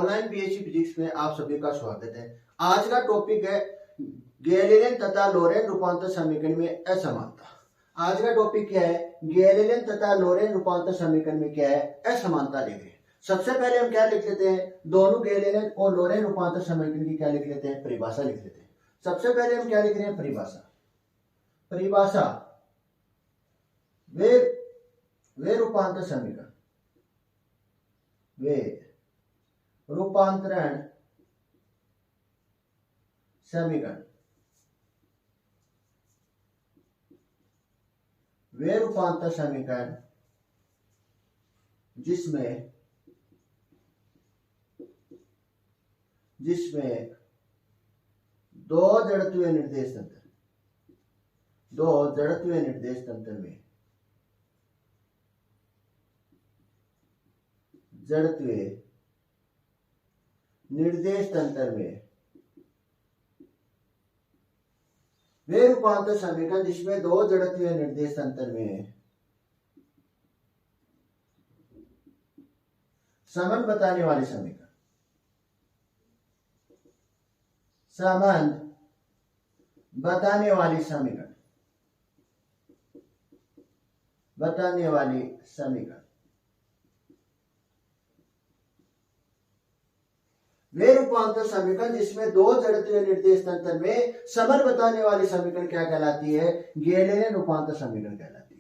Online PhD physics में आप सभी का स्वागत है। आज का टॉपिक है गैलीलियन तथा लोरेंट रूपांतर समीकरण में असमानता। आज का टॉपिक क्या है? गैलीलियन तथा लोरेंट रूपांतर समीकरण में क्या है? असमानता लिख रहे हैं। सबसे पहले हम क्या लिख लेते हैं? दोनों गैलीलियन और लोरेंट रूपांतर समीकरण की क्या लिख लेते हैं? परिभाषा लिख लेते हैं। सबसे पहले हम क्या लिख रहे हैं? परिभाषा वे रूपांतर समीकरण, वे रूपांतरण समीकरण, वे रूपांतर समीकरण जिसमें दो जड़त्वीय निर्देश तंत्र में जड़त्वीय निर्देश तंत्र में वे रूपांतर समीकरण जिसमें दो जड़त्वीय निर्देश तंत्र में संबंध बताने वाले समीकरण, संबंध बताने वाली समीकरण, वे रूपांतर समीकरण जिसमें दो जड़त्वीय निर्देश तंत्र में संबंध बताने वाली समीकरण क्या कहलाती है? गैलीलियन रूपांतर समीकरण कहलाती है।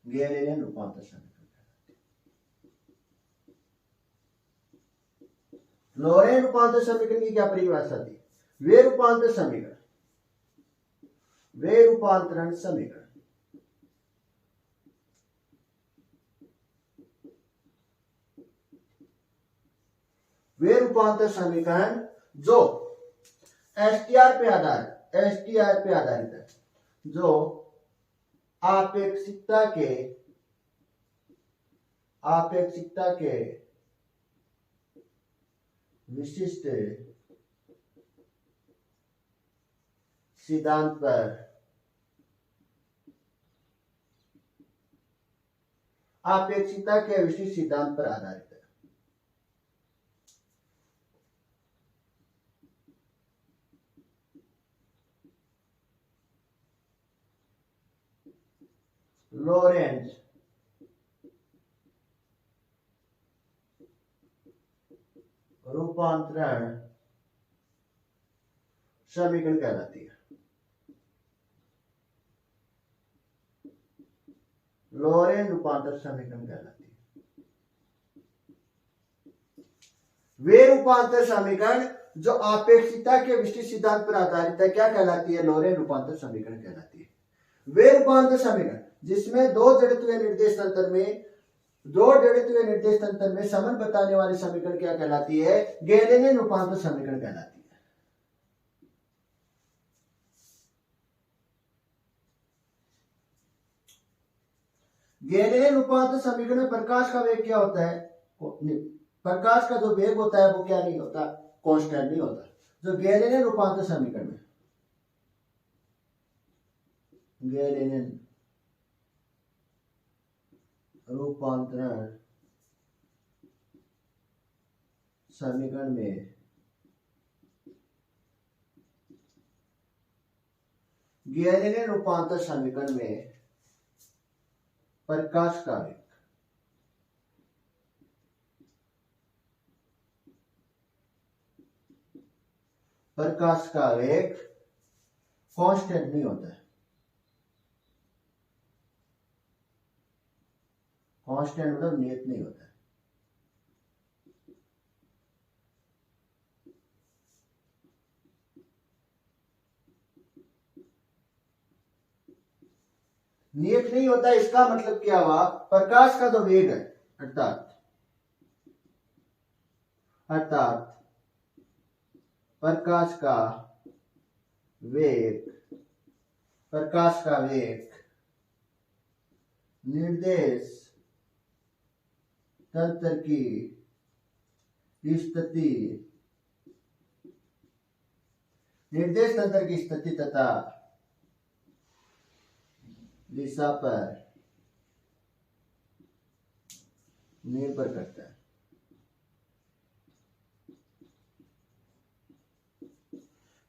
गैलीलियन रूपांतर समीकरण। लोरेंट रूपांतर समीकरण की क्या परिभाषा थी? वे रूपांतरण समीकरण वे रूपांतर समीकरण जो एसटीआर पे आधारित है, जो आपेक्षिकता के विशिष्ट सिद्धांत पर आधारित है। लोरेंट रूपांतरण समीकरण कहलाती है। लोरेंट रूपांतर समीकरण कहलाती है। वे रूपांतर समीकरण जो आपेक्षिकता के विशिष्ट सिद्धांत पर आधारित है क्या कहलाती है? लोरेंट रूपांतर समीकरण कहलाती है। वे रूपांतर समीकरण जिसमें दो जड़त्वीय निर्देश तंत्र में संबंध बताने वाली समीकरण क्या कहलाती है? गैलीलियन रूपांतर समीकरण कहलाती है। गैलीलियन रूपांतर समीकरण में प्रकाश का वेग क्या होता है? प्रकाश का जो वेग होता है वो क्या नहीं होता? कांस्टेंट नहीं होता। जो गैलीलियन रूपांतर समीकरण में गैलीलियन रूपांतरण समीकरण में गैलीलियन रूपांतर समीकरण में प्रकाश का वेग कांस्टेंट नहीं होता है। कांस्टेंट मतलब नियत नहीं होता है। नियत नहीं होता, इसका मतलब क्या हुआ? प्रकाश का जो वेग है अर्थात प्रकाश का वेग निर्देश तंत्र की स्थिति, निर्देश तंत्र की स्थिति तथा दिशा पर निर्भर करता है।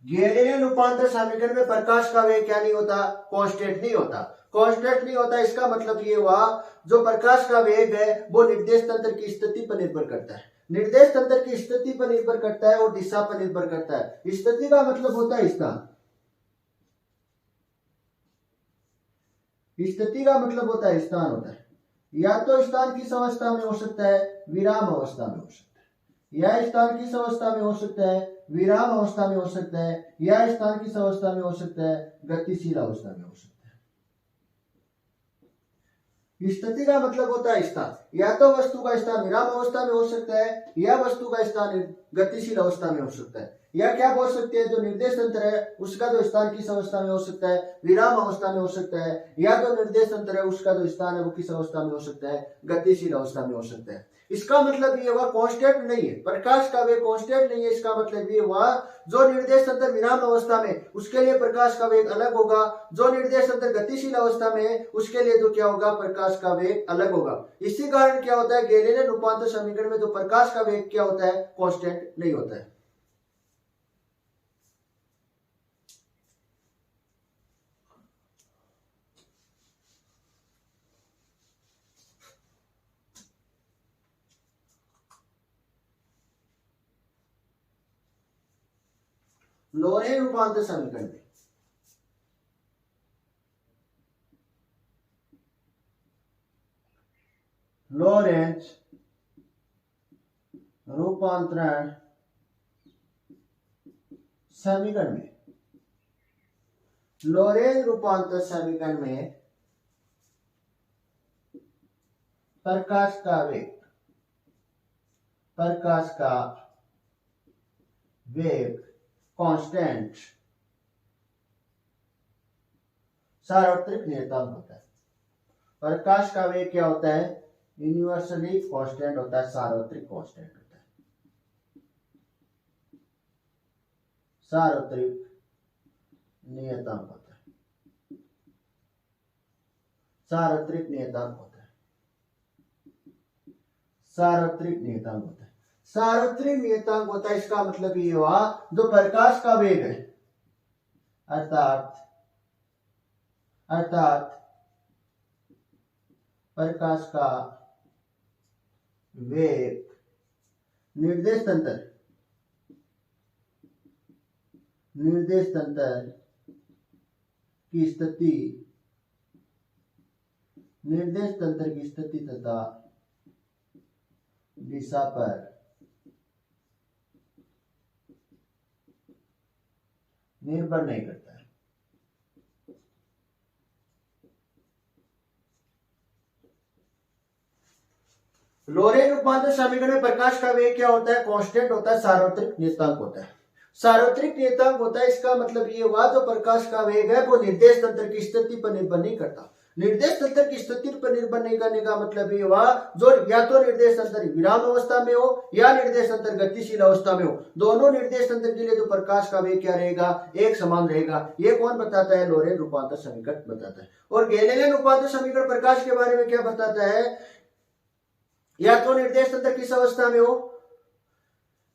गैलीलियन रूपांतर समीकरण में प्रकाश का वेग क्या नहीं होता? कांस्टेंट नहीं होता। कांस्टेंट नहीं होता, इसका मतलब ये हुआ जो प्रकाश का वेग है वो निर्देश तंत्र की स्थिति पर निर्भर करता है। निर्देश तंत्र की स्थिति पर निर्भर करता है और दिशा पर निर्भर करता है। स्थिति का मतलब होता है स्थान, स्थिति का मतलब होता है स्थान होता है। या तो स्थान किस अवस्था में हो सकता है? विराम अवस्था में हो सकता है। या स्थान किस अवस्था में हो सकता है? विराम अवस्था में हो सकता है। या स्थान किस अवस्था में हो सकता है? गतिशील अवस्था में हो सकता है। स्थिति का मतलब होता है स्थान, या तो वस्तु का स्थान विराम अवस्था में हो सकता है या वस्तु का स्थान गतिशील अवस्था में हो सकता है। या क्या बोल सकते हैं, जो निर्देश तंत्र है उसका जो स्थान किस अवस्था में हो सकता है? विराम अवस्था में हो सकता है। या जो निर्देश तंत्र है उसका जो स्थान है वो किस अवस्था में हो सकता है? गतिशील अवस्था में हो सकता है। इसका मतलब ये हुआ कांस्टेंट नहीं है, प्रकाश का वेग कांस्टेंट नहीं है। इसका मतलब ये हुआ जो निर्देश तंत्र विराम अवस्था में उसके लिए प्रकाश का वेग अलग होगा, जो निर्देश तंत्र गतिशील अवस्था में है उसके लिए जो क्या होगा? प्रकाश का वेग अलग होगा। इसी कारण क्या होता है, गैलीलियन रूपांतर समीकरण में जो प्रकाश का वेग क्या होता है? कांस्टेंट नहीं होता है। लोरेन रूपांतर समीकरण में लोरेंज रूपांतरण समीकरण में लोरेंज रूपांतर समीकरण में प्रकाश का वेग कांस्टेंट सार्वत्रिक नियतांक होता है। प्रकाश का वेग क्या होता है? यूनिवर्सली कांस्टेंट होता है, सार्वत्रिक कांस्टेंट होता है। सार्वत्रिक नियतांक होता है, सार्वत्रिक नियतांक होता है, सार्वत्रिक नियतांक होता है। सार्वत्रिक नियतांक होता है, इसका मतलब ये हुआ जो प्रकाश का वेग है अर्थात प्रकाश का वेग निर्देश तंत्र की स्थिति, निर्देश तंत्र की स्थिति तथा दिशा पर निर्भर नहीं करता है। लोरेंज रूपांतर समीकरण में प्रकाश का वेग क्या होता है? कांस्टेंट होता है, सार्वत्रिक नियतांक होता है। सार्वत्रिक नियतांक होता है, इसका मतलब ये हुआ जो प्रकाश का वेग है वो निर्देश तंत्र की स्थिति पर निर्भर नहीं करता। निर्देश तंत्र की स्थिति पर निर्भर नहीं करने का मतलब ये हुआ जो या तो निर्देश तंत्र विराम अवस्था में हो या निर्देश तंत्र गतिशील अवस्था में हो, दोनों निर्देश तंत्र के लिए जो प्रकाश का वेग क्या रहेगा? एक समान रहेगा। ये कौन बताता है? लोरेंज रूपांतर समीकरण बताता है। और गैलीलियन रूपांतर समीकरण प्रकाश के बारे में क्या बताता है? या तो निर्देश तंत्र किस अवस्था में हो,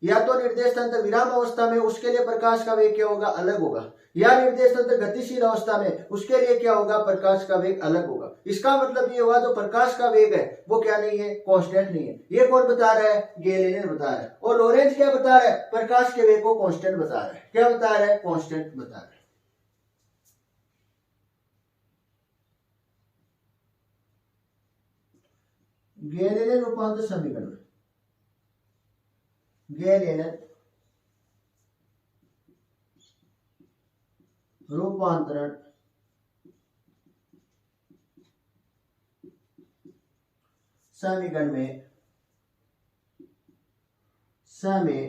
या तो निर्देश तंत्र विराम अवस्था में उसके लिए प्रकाश का वेग क्या होगा? अलग होगा। या निर्देश तंत्र गतिशील अवस्था में उसके लिए क्या होगा? प्रकाश का वेग अलग होगा। इसका मतलब ये हुआ जो प्रकाश का वेग है वो क्या नहीं है? कांस्टेंट नहीं है। ये कौन बता रहा है? गैलीलियन बता रहा है। और लोरेंज क्या बता रहा है? प्रकाश के वेग को कांस्टेंट बता रहा है। क्या बता रहा है? कांस्टेंट बता रहा है। गैलीलियन रूपांतर समीकरण में गैलीलियन रूपांतरण समीकरण में समय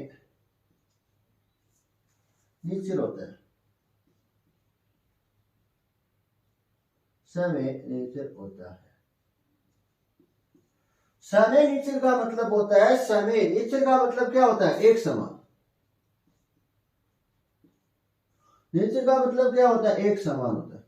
निश्चित होता है, समय निश्चित होता है। समय निश्चित का मतलब होता है, समय निश्चित का मतलब क्या होता है, एक समान। निश्चित का मतलब क्या होता है, एक समान होता है।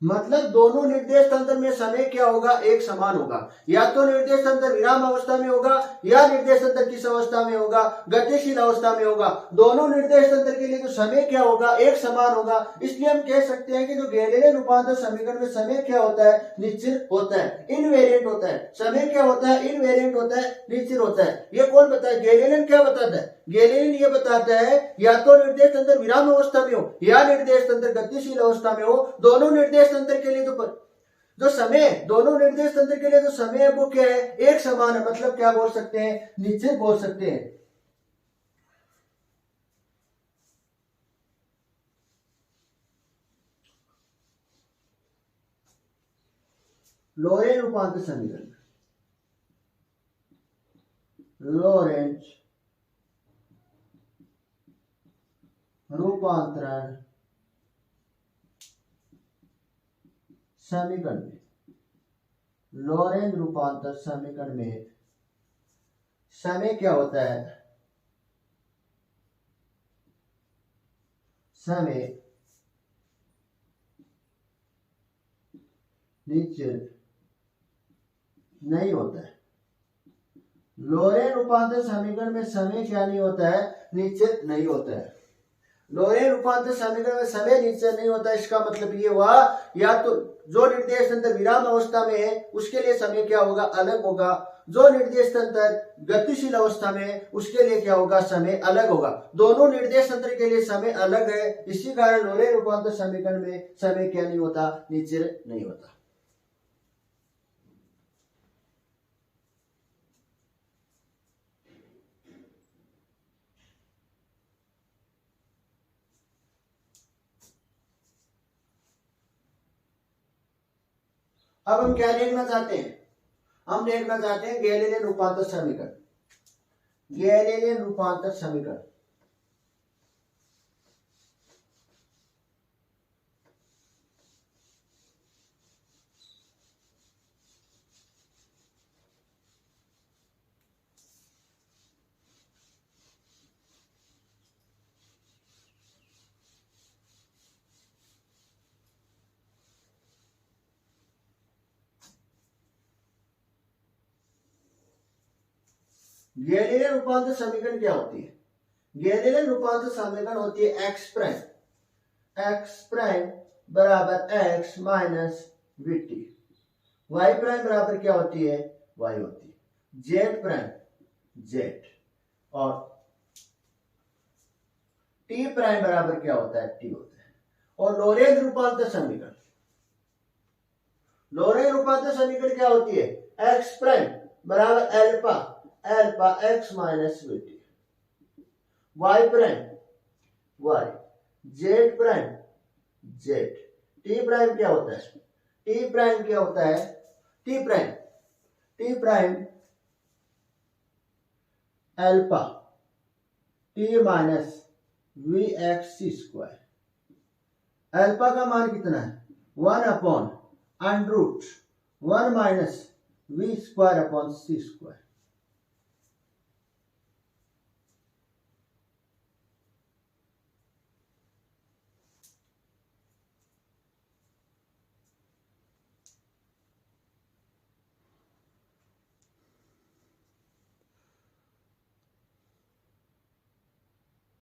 मतलब दोनों निर्देश तंत्र में समय क्या होगा, एक समान होगा। या तो निर्देश तंत्र विराम अवस्था में होगा या निर्देश तंत्र किस अवस्था में होगा, गतिशील अवस्था में होगा। दोनों निर्देश तंत्र के लिए जो समय क्या होगा, एक समान होगा। इसलिए हम कह सकते हैं कि जो गैलीलियन रूपांतर समीकरण में समय क्या होता है, निश्चित होता है, इनवेरिएंट होता है। समय क्या होता है, इनवेरिएंट होता है, निश्चित होता है। ये कौन बताता है, गैलीलियन क्या बताता है, गैलीलियन ये बताता है या तो निर्देश तंत्र विराम अवस्था में हो या निर्देश तंत्र गतिशील अवस्था में हो, दोनों निर्देश तंत्र के लिए जो समय, दोनों निर्देश तंत्र के लिए जो समय है वो क्या है, एक समान है। मतलब क्या बोल सकते हैं, निश्चित बोल सकते हैं। लोरेंट रूपांतर समीकरण, लोरेंट रूपांतरण समीकरण में, लोरेंट रूपांतर समीकरण में समय क्या होता है, समय निश्चित नहीं होता है। लोरेंट रूपांतर समीकरण में समय क्या नहीं होता है, निश्चित नहीं होता है। लोरेंट रूपांतर समीकरण में समय निश्चित नहीं होता है, इसका मतलब ये हुआ या तो जो निर्देश तंत्र विराम अवस्था में है उसके लिए समय क्या होगा, अलग होगा। जो निर्देश तंत्र गतिशील अवस्था में है उसके लिए क्या होगा, समय अलग होगा। दोनों निर्देश तंत्र के लिए समय अलग है। इसी कारण लोरेंट रूपांतर समीकरण में समय क्या नहीं होता, निश्चित नहीं होता। अब हम क्या देखना चाहते हैं, हम देखना चाहते हैं गैलीलियन रूपांतर समीकरण, गैलीलियन रूपांतर समीकरण। गैलीलियन रूपांतर समीकरण क्या होती है, गैलीलियन रूपांतर समीकरण होती है एक्स प्राइम बराबर X minus VT, Y prime बराबर क्या होती है, वाई होती है, जेड प्राइम जेड, और टी प्राइम बराबर क्या होता है, टी होता है। और लोरेंट रूपांतर समीकरण, लोरेंट रूपांतर समीकरण क्या होती है, एक्स प्राइम बराबर alpha alpha X minus VT, Y prime Y, Z prime Z, T prime क्या होता है, टी प्राइम क्या होता है, T prime alpha T minus V X C square. Alpha का मान कितना है, 1 upon under root 1 minus V square upon C square.